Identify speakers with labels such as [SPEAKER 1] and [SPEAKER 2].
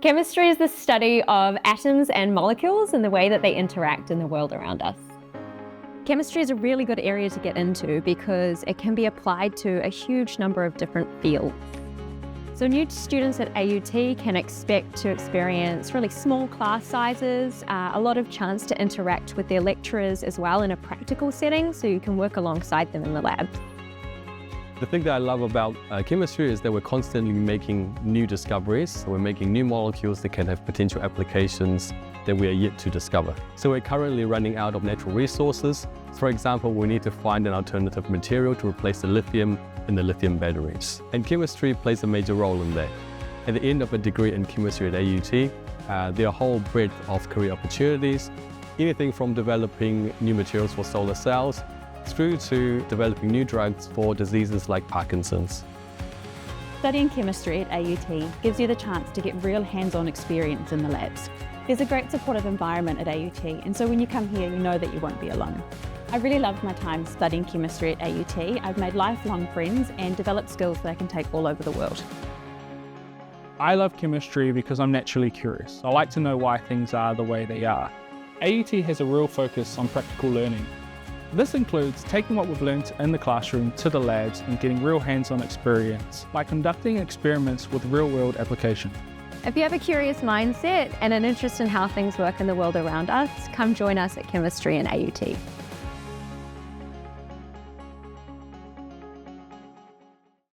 [SPEAKER 1] Chemistry is the study of atoms and molecules and the way that they interact in the world around us. Chemistry is a really good area to get into because it can be applied to a huge number of different fields. So new students at AUT can expect to experience really small class sizes, a lot of chance to interact with their lecturers as well in a practical setting, so you can work alongside them in the lab.
[SPEAKER 2] The thing that I love about chemistry is that we're constantly making new discoveries. We're making new molecules that can have potential applications that we are yet to discover. So we're currently running out of natural resources. For example, we need to find an alternative material to replace the lithium in the lithium batteries. And chemistry plays a major role in that. At the end of a degree in chemistry at AUT, there are a whole breadth of career opportunities, anything from developing new materials for solar cells through to developing new drugs for diseases like Parkinson's.
[SPEAKER 3] Studying chemistry at AUT gives you the chance to get real hands-on experience in the labs. There's a great supportive environment at AUT, and so when you come here, you know that you won't be alone. I really loved my time studying chemistry at AUT. I've made lifelong friends and developed skills that I can take all over the world.
[SPEAKER 4] I love chemistry because I'm naturally curious. I like to know why things are the way they are. AUT has a real focus on practical learning. This includes taking what we've learned in the classroom to the labs and getting real hands-on experience by conducting experiments with real-world application.
[SPEAKER 1] If you have a curious mindset and an interest in how things work in the world around us, come join us at Chemistry in AUT.